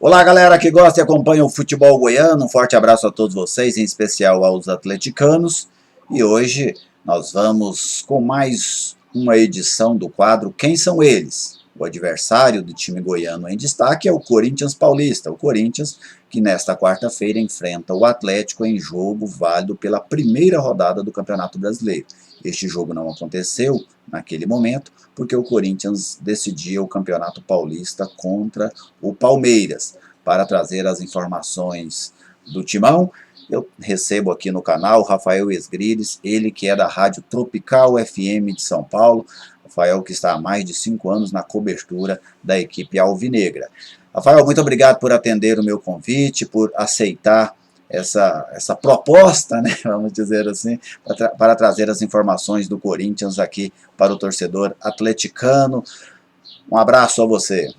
Olá, galera que gosta e acompanha o futebol goiano. Um forte abraço a todos vocês, em especial aos atleticanos. E hoje nós vamos com mais uma edição do quadro Quem São Eles? O adversário do time goiano em destaque é o Corinthians Paulista. O Corinthians que nesta quarta-feira enfrenta o Atlético em jogo válido pela primeira rodada do Campeonato Brasileiro. Este jogo não aconteceu naquele momento porque o Corinthians decidia o Campeonato Paulista contra o Palmeiras. Para trazer as informações do Timão, eu recebo aqui no canal o Rafael Esgrides, ele que é da Rádio Tropical FM de São Paulo. Rafael que está há mais de 5 anos na cobertura da equipe alvinegra. Rafael, muito obrigado por atender o meu convite, por aceitar essa proposta, né, vamos dizer assim, para trazer as informações do Corinthians aqui para o torcedor atleticano. Um abraço a você.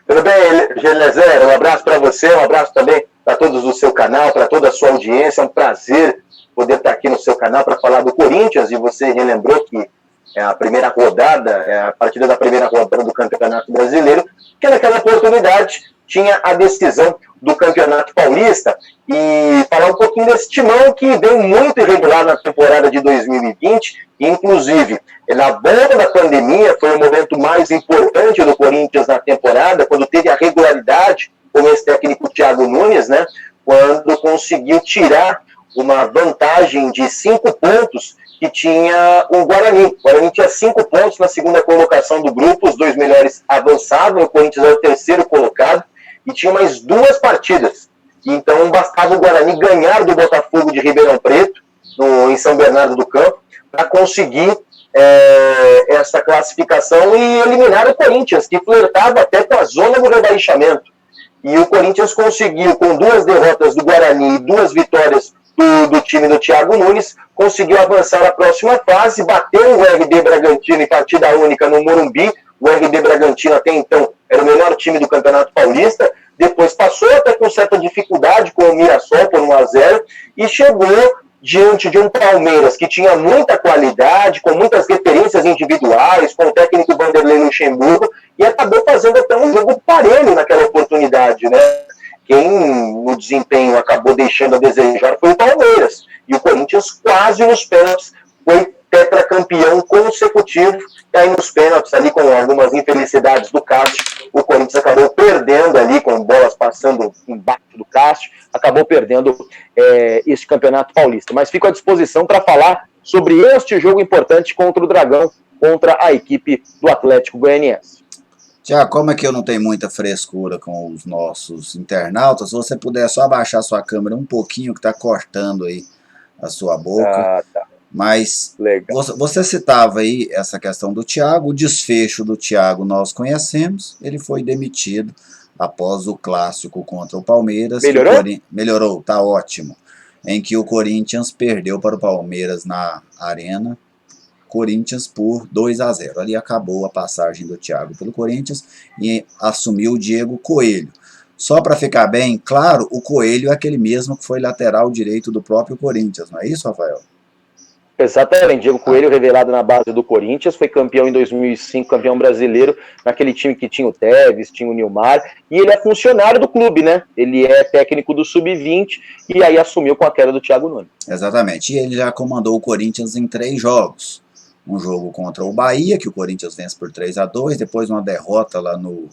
Tudo bem, Gelezer? Um abraço para você, um abraço também para todos do seu canal, para toda a sua audiência. É um prazer poder estar aqui no seu canal para falar do Corinthians. E você relembrou que é a primeira rodada, é a partida da primeira rodada do Campeonato Brasileiro, que naquela oportunidade tinha a decisão do Campeonato Paulista, e falar um pouquinho desse timão que veio muito irregular na temporada de 2020, inclusive na bomba da pandemia foi o momento mais importante do Corinthians na temporada, quando teve a regularidade com esse técnico Thiago Nunes, né, quando conseguiu tirar uma vantagem de 5 pontos que tinha o Guarani. O Guarani tinha 5 pontos na segunda colocação do grupo, os 2 melhores avançavam, o Corinthians era o terceiro colocado, e tinha mais 2 partidas. Então bastava o Guarani ganhar do Botafogo de Ribeirão Preto, em São Bernardo do Campo, para conseguir essa classificação e eliminar o Corinthians, que flertava até com a zona do rebaixamento. E o Corinthians conseguiu, com 2 derrotas do Guarani e 2 vitórias do time do Thiago Nunes, conseguiu avançar à próxima fase, bateu o RD Bragantino em partida única no Morumbi. O RD Bragantino até então era o melhor time do Campeonato Paulista, depois passou até com certa dificuldade com o Mirassol por 1-0 e chegou diante de um Palmeiras que tinha muita qualidade, com muitas referências individuais, com o técnico Vanderlei Luxemburgo, e acabou fazendo até um jogo parelho naquela oportunidade, né? Quem no desempenho acabou deixando a desejar foi o Palmeiras, e o Corinthians quase nos pênaltis foi tetracampeão consecutivo, e aí nos pênaltis ali com algumas infelicidades do Cássio, o Corinthians acabou perdendo ali, com bolas passando embaixo do Cássio, acabou perdendo esse Campeonato Paulista. Mas fico à disposição para falar sobre este jogo importante contra o Dragão, contra a equipe do Atlético Goianiense. Tiago, como é que eu não tenho muita frescura com os nossos internautas, se você puder só abaixar sua câmera um pouquinho, que está cortando aí a sua boca. Tá. Mas você citava aí essa questão do Thiago, o desfecho do Thiago nós conhecemos, ele foi demitido após o clássico contra o Palmeiras. Melhorou? Melhorou, tá ótimo. Em que o Corinthians perdeu para o Palmeiras na Arena, Corinthians por 2-0. Ali acabou a passagem do Thiago pelo Corinthians e assumiu o Diego Coelho. Só para ficar bem claro, o Coelho é aquele mesmo que foi lateral direito do próprio Corinthians, não é isso, Rafael? Exatamente, Diego Coelho, revelado na base do Corinthians, foi campeão em 2005, campeão brasileiro, naquele time que tinha o Tevez, tinha o Nilmar, e ele é funcionário do clube, né? Ele é técnico do Sub-20 e aí assumiu com a queda do Thiago Nunes. Exatamente, e ele já comandou o Corinthians em 3 jogos. Um jogo contra o Bahia, que o Corinthians vence por 3-2, depois uma derrota lá no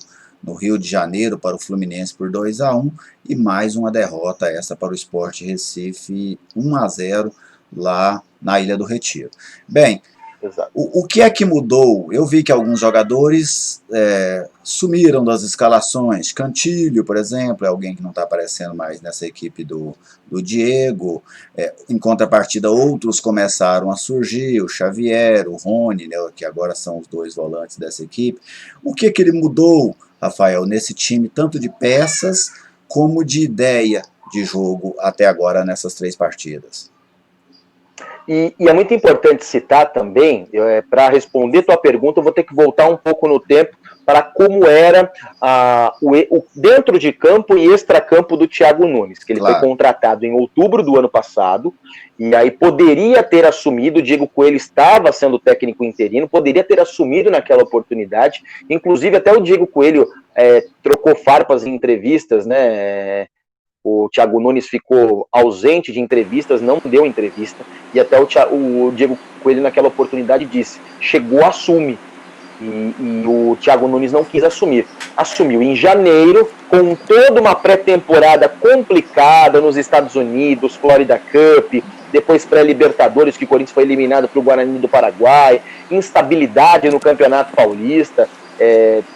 Rio de Janeiro para o Fluminense por 2-1, e mais uma derrota essa para o Sport Recife 1-0 lá na Ilha do Retiro. Bem, o que é que mudou? Eu vi que alguns jogadores sumiram das escalações. Cantilho, por exemplo, é alguém que não está aparecendo mais nessa equipe do Diego. Em contrapartida, outros começaram a surgir, o Xavier, o Rony, né, que agora são os 2 volantes dessa equipe. O que ele mudou, Rafael, nesse time, tanto de peças como de ideia de jogo até agora nessas 3 partidas? E é muito importante citar também, para responder tua pergunta, eu vou ter que voltar um pouco no tempo, para como era o dentro de campo e extracampo do Thiago Nunes, que ele foi contratado em outubro do ano passado, e aí poderia ter assumido, o Diego Coelho estava sendo técnico interino, poderia ter assumido naquela oportunidade, inclusive até o Diego Coelho trocou farpas em entrevistas, né? O Thiago Nunes ficou ausente de entrevistas, não deu entrevista, e até o Diego Coelho naquela oportunidade disse, chegou, assume. E o Thiago Nunes não quis assumir. Assumiu em janeiro, com toda uma pré-temporada complicada nos Estados Unidos, Florida Cup, depois pré-Libertadores, que o Corinthians foi eliminado para o Guarani do Paraguai, instabilidade no Campeonato Paulista,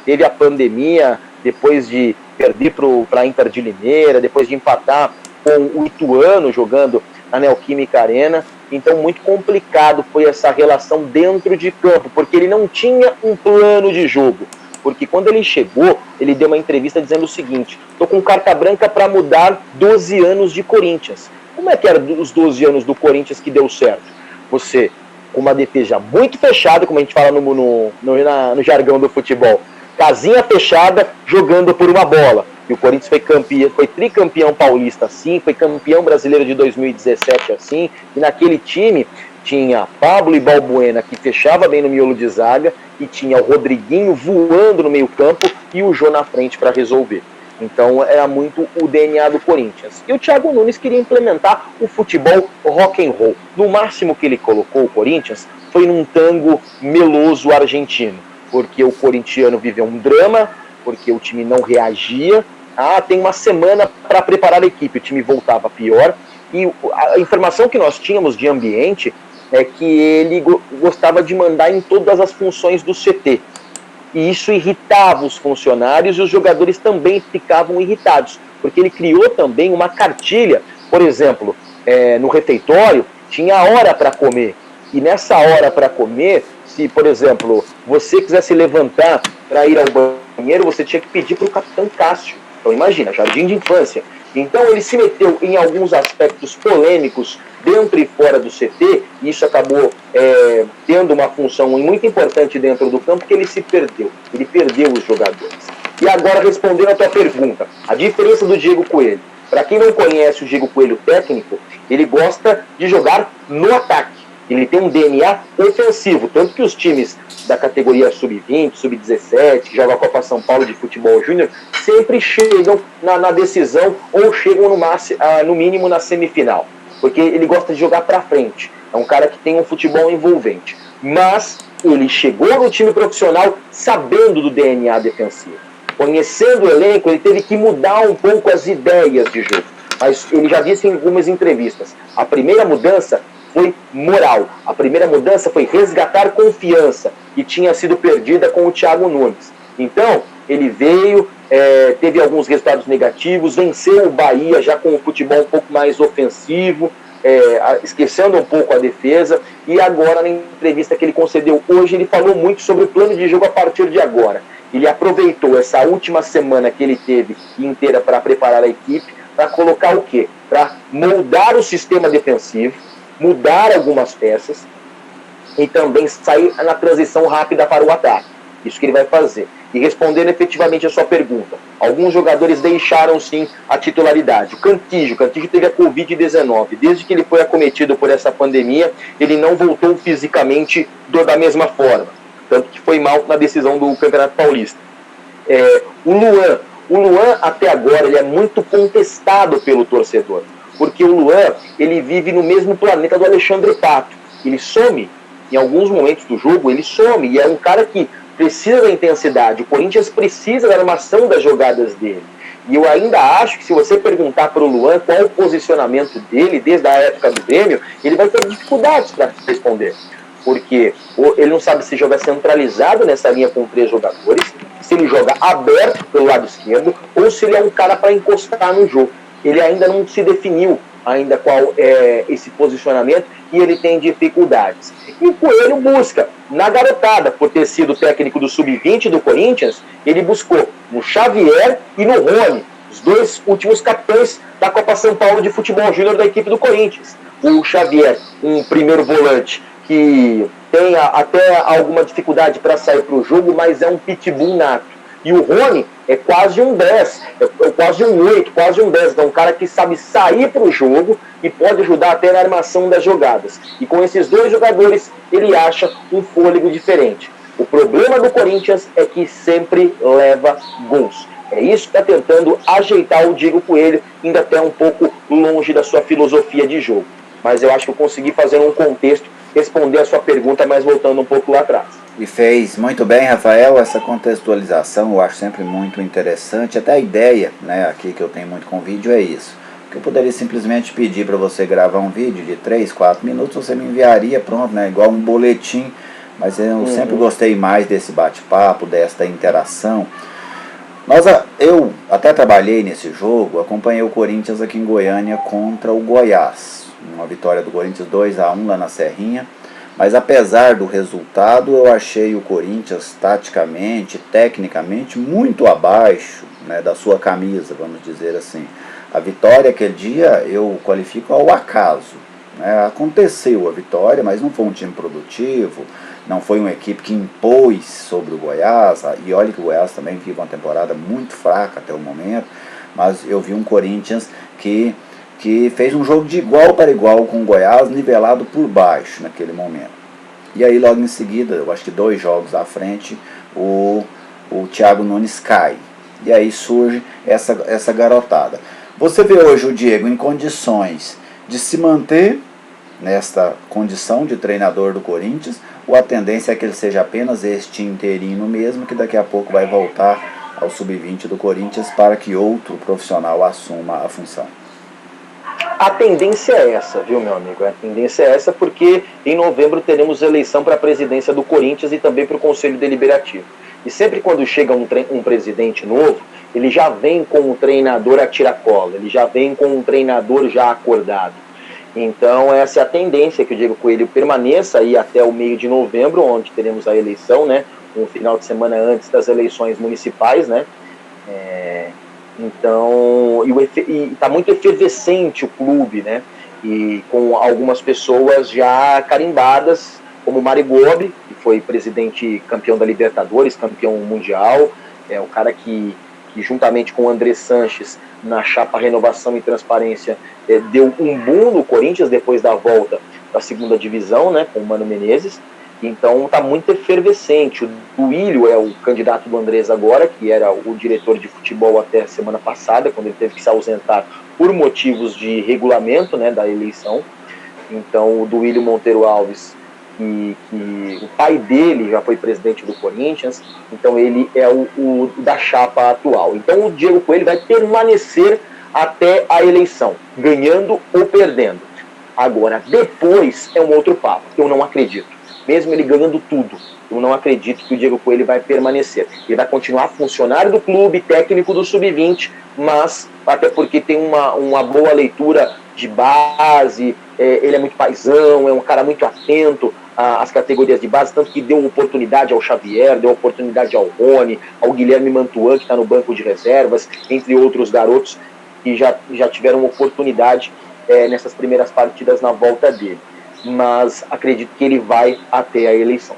teve a pandemia, depois de perder para a Inter de Limeira, depois de empatar com o Ituano jogando na Neoquímica Arena. Então, muito complicado foi essa relação dentro de campo, porque ele não tinha um plano de jogo. Porque quando ele chegou, ele deu uma entrevista dizendo o seguinte: estou com carta branca para mudar 12 anos de Corinthians. Como é que era os 12 anos do Corinthians que deu certo? Você, com uma defesa muito fechada, como a gente fala no jargão do futebol, casinha fechada, jogando por uma bola. E o Corinthians foi tricampeão paulista assim, foi campeão brasileiro de 2017 assim, e naquele time tinha Pablo e Balbuena, que fechava bem no miolo de zaga, e tinha o Rodriguinho voando no meio campo e o Jô na frente para resolver. Então era muito o DNA do Corinthians. E o Thiago Nunes queria implementar o futebol rock and roll. No máximo que ele colocou o Corinthians foi num tango meloso argentino, porque o corintiano viveu um drama, porque o time não reagia. Tem uma semana para preparar a equipe, o time voltava pior. E a informação que nós tínhamos de ambiente é que ele gostava de mandar em todas as funções do CT. E isso irritava os funcionários e os jogadores também ficavam irritados, porque ele criou também uma cartilha. Por exemplo, no refeitório tinha hora para comer. E nessa hora para comer, se, por exemplo, você quisesse levantar para ir ao banheiro, você tinha que pedir para o Capitão Cássio. Então imagina, jardim de infância. Então ele se meteu em alguns aspectos polêmicos dentro e fora do CT, e isso acabou tendo uma função muito importante dentro do campo, que ele se perdeu. Ele perdeu os jogadores. E agora, respondendo a tua pergunta, a diferença do Diego Coelho. Para quem não conhece o Diego Coelho técnico, ele gosta de jogar no ataque. Ele tem um DNA ofensivo, tanto que os times da categoria sub-20, sub-17, que jogam a Copa São Paulo de Futebol Júnior, sempre chegam na decisão ou chegam no mínimo na semifinal, porque ele gosta de jogar para frente. É um cara que tem um futebol envolvente. Mas ele chegou no time profissional sabendo do DNA defensivo. Conhecendo o elenco, ele teve que mudar um pouco as ideias de jogo. Mas ele já disse em algumas entrevistas, a primeira mudança foi moral. A primeira mudança foi resgatar confiança, que tinha sido perdida com o Thiago Nunes. Então, ele veio, teve alguns resultados negativos, venceu o Bahia já com o futebol um pouco mais ofensivo, esquecendo um pouco a defesa, e agora, na entrevista que ele concedeu hoje, ele falou muito sobre o plano de jogo a partir de agora. Ele aproveitou essa última semana que ele teve inteira para preparar a equipe, para colocar o quê? Para moldar o sistema defensivo, mudar algumas peças e também sair na transição rápida para o ataque. Isso que ele vai fazer. E respondendo efetivamente a sua pergunta, alguns jogadores deixaram sim a titularidade. O Cantillo teve a Covid-19. Desde que ele foi acometido por essa pandemia, ele não voltou fisicamente da mesma forma. Tanto que foi mal na decisão do Campeonato Paulista. O Luan, até agora, ele é muito contestado pelo torcedor. Porque o Luan, ele vive no mesmo planeta do Alexandre Pato. Ele some, em alguns momentos do jogo, ele some. E é um cara que precisa da intensidade. O Corinthians precisa da armação das jogadas dele. E eu ainda acho que se você perguntar para o Luan qual o posicionamento dele, desde a época do Grêmio, ele vai ter dificuldades para responder. Porque ele não sabe se joga centralizado nessa linha com 3 jogadores, se ele joga aberto pelo lado esquerdo, ou se ele é um cara para encostar no jogo. Ele ainda não se definiu ainda qual é esse posicionamento e ele tem dificuldades. E o Coelho busca, na garotada, por ter sido técnico do Sub-20 do Corinthians, ele buscou no Xavier e no Rony, os 2 últimos capitães da Copa São Paulo de Futebol Júnior da equipe do Corinthians. O Xavier, um primeiro volante que tem até alguma dificuldade para sair para o jogo, mas é um pitbull nato. E o Rony é quase um 10, é quase um 8, quase um 10. É um cara que sabe sair para o jogo e pode ajudar até na armação das jogadas. E com esses dois jogadores, ele acha um fôlego diferente. O problema do Corinthians é que sempre leva gols. É isso que está tentando ajeitar o Diego Coelho, ainda até um pouco longe da sua filosofia de jogo. Mas eu acho que eu consegui fazer um contexto, responder a sua pergunta, mas voltando um pouco lá atrás. E fez muito bem, Rafael, essa contextualização eu acho sempre muito interessante. Até a ideia, né, aqui que eu tenho muito com vídeo é isso. Que eu poderia simplesmente pedir para você gravar um vídeo de 3, 4 minutos, você me enviaria, pronto, né, igual um boletim. Mas eu sempre gostei mais desse bate-papo, desta interação. Eu até trabalhei nesse jogo, acompanhei o Corinthians aqui em Goiânia contra o Goiás. Uma vitória do Corinthians 2-1 lá na Serrinha. Mas apesar do resultado, eu achei o Corinthians taticamente, tecnicamente, muito abaixo, né, da sua camisa, vamos dizer assim. A vitória aquele dia eu qualifico ao acaso. Né? Aconteceu a vitória, mas não foi um time produtivo, não foi uma equipe que impôs sobre o Goiás, e olha que o Goiás também vive uma temporada muito fraca até o momento, mas eu vi um Corinthians que fez um jogo de igual para igual com o Goiás, nivelado por baixo naquele momento. E aí logo em seguida, eu acho que 2 jogos à frente, o Thiago Nunes cai. E aí surge essa garotada. Você vê hoje o Diego em condições de se manter nesta condição de treinador do Corinthians, ou a tendência é que ele seja apenas este interino mesmo, que daqui a pouco vai voltar ao sub-20 do Corinthians para que outro profissional assuma a função? A tendência é essa, viu, meu amigo? A tendência é essa porque em novembro teremos eleição para a presidência do Corinthians e também para o Conselho Deliberativo. E sempre quando chega um presidente novo, ele já vem com um treinador a tiracolo, ele já vem com um treinador já acordado. Então essa é a tendência, que o Diego Coelho permaneça aí até o meio de novembro, onde teremos a eleição, né? Um final de semana antes das eleições municipais, né? Então, está muito efervescente o clube, né? E com algumas pessoas já carimbadas, como o Mário Gobi, que foi presidente campeão da Libertadores, campeão mundial, é o cara que juntamente com o André Sanches, na chapa Renovação e Transparência, deu um boom no Corinthians depois da volta da segunda divisão, né, com o Mano Menezes. Então está muito efervescente. O Duílio é o candidato do Andrés agora, que era o diretor de futebol até a semana passada, quando ele teve que se ausentar por motivos de regulamento, né, da eleição. Então o Duílio Monteiro Alves, que o pai dele já foi presidente do Corinthians, então ele é o da chapa atual. Então o Diego Coelho vai permanecer até a eleição, ganhando ou perdendo. Agora, depois é um outro papo. Eu não acredito. Mesmo ele ganhando tudo, eu não acredito que o Diego Coelho vai permanecer. Ele vai continuar funcionário do clube, técnico do Sub-20, mas até porque tem uma boa leitura de base, ele é muito paizão, é um cara muito atento às categorias de base, tanto que deu oportunidade ao Xavier, deu oportunidade ao Rony, ao Guilherme Mantuan, que está no banco de reservas, entre outros garotos que já tiveram oportunidade nessas primeiras partidas na volta dele. Mas acredito que ele vai até a eleição.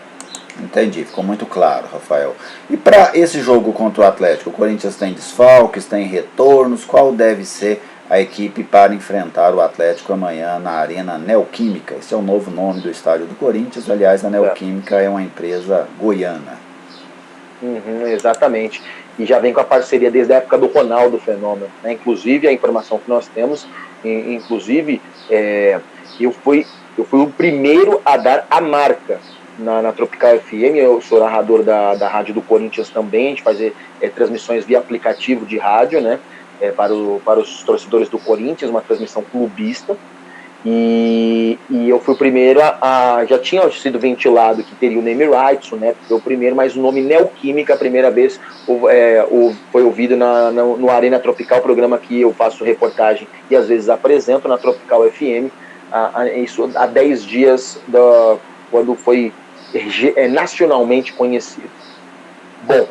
Entendi, ficou muito claro, Rafael. E para esse jogo contra o Atlético, o Corinthians tem desfalques, tem retornos, qual deve ser a equipe para enfrentar o Atlético amanhã na Arena Neoquímica? Esse é o novo nome do estádio do Corinthians, aliás, a Neoquímica é uma empresa goiana. Exatamente, e já vem com a parceria desde a época do Ronaldo Fenômeno, né? Inclusive a informação que nós temos, eu fui o primeiro a dar a marca na Tropical FM, eu sou narrador da rádio do Corinthians também, a gente faz transmissões via aplicativo de rádio, né, para os torcedores do Corinthians, uma transmissão clubista, e eu fui o primeiro já tinha sido ventilado que teria o name rights, né, foi o primeiro, mas o nome Neoquímica, a primeira vez foi ouvido no Arena Tropical, programa que eu faço reportagem e às vezes apresento na Tropical FM, isso há 10 dias quando foi nacionalmente conhecido. Bom,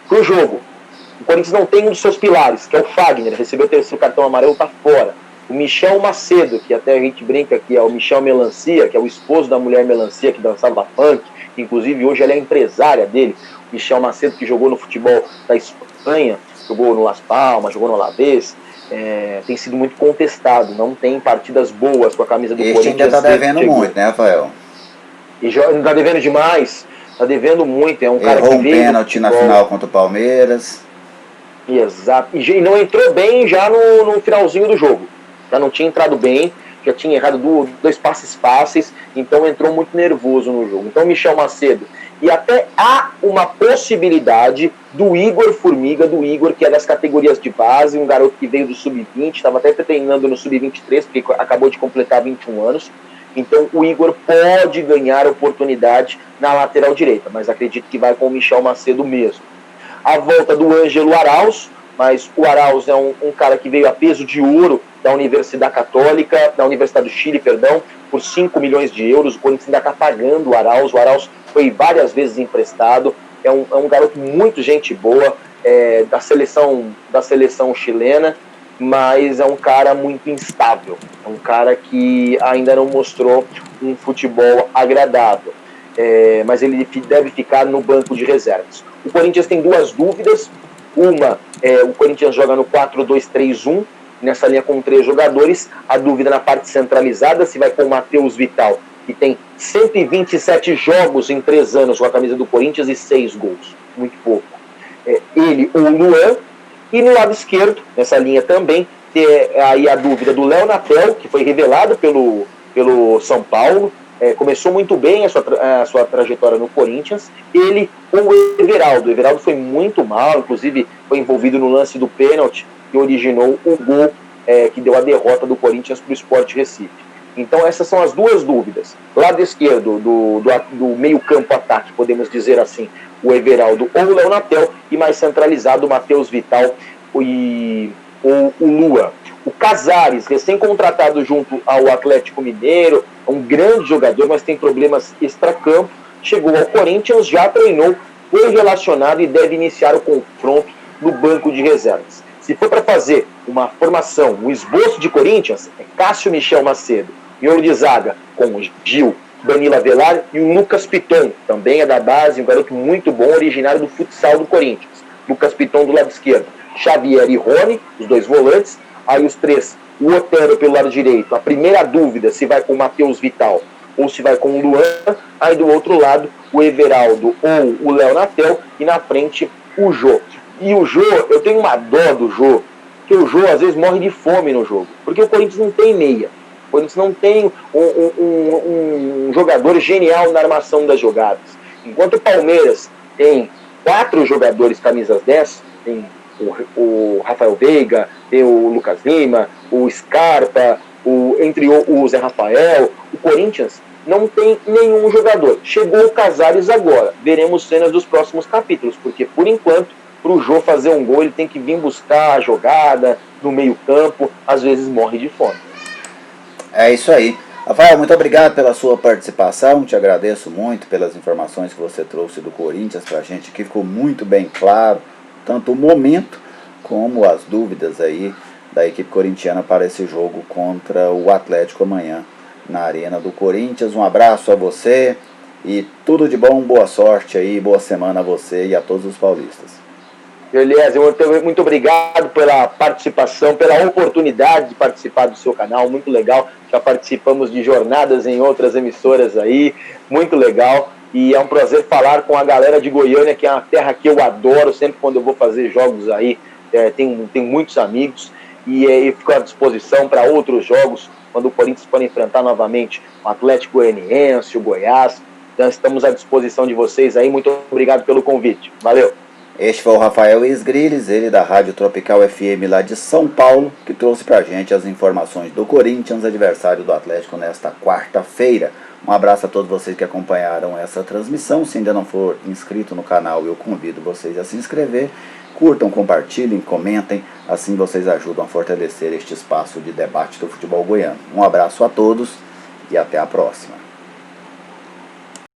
para o jogo, o Corinthians não tem um dos seus pilares, que é o Fagner, recebeu o terceiro cartão amarelo, está fora. O Michel Macedo, que até a gente brinca que é o Michel Melancia, que é o esposo da mulher Melancia que dançava funk, que inclusive hoje ela é empresária dele. O Michel Macedo, que jogou no futebol da Espanha, jogou no Las Palmas, jogou no Alavés, tem sido muito contestado, não tem partidas boas com a camisa do Este ainda Corinthians. tá devendo muito, né, Rafael? E já tá devendo demais, tá devendo muito. É um cara Errou que um veio do pênalti na futebol. final contra o Palmeiras. Exato. E não entrou bem já no finalzinho do jogo. Já não tinha entrado bem, já tinha errado dois passes fáceis, então entrou muito nervoso no jogo. Então, Michel Macedo. E até há uma possibilidade do Igor Formiga, que é das categorias de base, um garoto que veio do Sub-20, estava até treinando no Sub-23, porque acabou de completar 21 anos. Então o Igor pode ganhar oportunidade na lateral direita, mas acredito que vai com o Michel Macedo mesmo. A volta do Ângelo Arauz, mas o Arauz é um cara que veio a peso de ouro da Universidade Católica, da Universidade do Chile, perdão, por 5 milhões de euros. O Corinthians ainda está pagando o Arauz. O Arauz foi várias vezes emprestado. É um garoto muito gente boa, da seleção chilena, mas é um cara muito instável. É um cara que ainda não mostrou um futebol agradável. Mas ele deve ficar no banco de reservas. O Corinthians tem duas dúvidas. Uma, o Corinthians joga no 4-2-3-1, nessa linha com 3 jogadores. A dúvida na parte centralizada, se vai com o Matheus Vital, que tem 127 jogos em 3 anos com a camisa do Corinthians e 6 gols. Muito pouco. Ele ou o Luan. E no lado esquerdo, nessa linha também, tem aí a dúvida do Léo Natel, que foi revelado pelo São Paulo. Começou muito bem a sua trajetória no Corinthians. Ele ou o Everaldo. O Everaldo foi muito mal, inclusive foi envolvido no lance do pênalti que originou o gol que deu a derrota do Corinthians para o Sport Recife. Então essas são as duas dúvidas. Lado esquerdo do meio campo ataque, podemos dizer assim, o Everaldo ou o Léo Natel, e mais centralizado o Matheus Vital ou o Lua. O Casares, recém-contratado junto ao Atlético Mineiro, é um grande jogador, mas tem problemas extracampo, chegou ao Corinthians, já treinou, foi relacionado e deve iniciar o confronto no banco de reservas. Se for para fazer uma formação, um esboço de Corinthians, é Cássio Michel Macedo, miolo de zaga com Gil, Danilo Avelar e o Lucas Piton, também é da base, um garoto muito bom, originário do futsal do Corinthians. Lucas Piton do lado esquerdo, Xavier e Rony, os 2 volantes, aí os 3, o Otero pelo lado direito. A primeira dúvida se vai com o Matheus Vital ou se vai com o Luan, aí do outro lado o Everaldo ou o Léo Natel e na frente o Jô. E o Jô, eu tenho uma dó do Jô, que o Jô às vezes morre de fome no jogo, porque o Corinthians não tem meia. O Corinthians não tem um jogador genial na armação das jogadas. Enquanto o Palmeiras tem 4 jogadores camisas 10, tem o Rafael Veiga, tem o Lucas Lima, o Scarpa, entre o Zé Rafael, o Corinthians não tem nenhum jogador. Chegou o Casares agora. Veremos cenas dos próximos capítulos, porque por enquanto, para o Jô fazer um gol, ele tem que vir buscar a jogada no meio campo, às vezes morre de fome. É isso aí. Rafael, muito obrigado pela sua participação, te agradeço muito pelas informações que você trouxe do Corinthians pra gente, que ficou muito bem claro, tanto o momento como as dúvidas aí da equipe corintiana para esse jogo contra o Atlético amanhã na Arena do Corinthians. Um abraço a você e tudo de bom, boa sorte aí, boa semana a você e a todos os paulistas. Eliezer, muito obrigado pela participação, pela oportunidade de participar do seu canal, muito legal. Já participamos de jornadas em outras emissoras aí, muito legal. E é um prazer falar com a galera de Goiânia, que é uma terra que eu adoro, sempre quando eu vou fazer jogos aí, tem muitos amigos. E fico à disposição para outros jogos, quando o Corinthians for enfrentar novamente o Atlético Goianiense, o Goiás. Então estamos à disposição de vocês aí, muito obrigado pelo convite. Valeu! Este foi o Rafael Esgriles, ele da Rádio Tropical FM lá de São Paulo, que trouxe pra gente as informações do Corinthians, adversário do Atlético nesta quarta-feira. Um abraço a todos vocês que acompanharam essa transmissão. Se ainda não for inscrito no canal, eu convido vocês a se inscrever. Curtam, compartilhem, comentem, assim vocês ajudam a fortalecer este espaço de debate do futebol goiano. Um abraço a todos e até a próxima.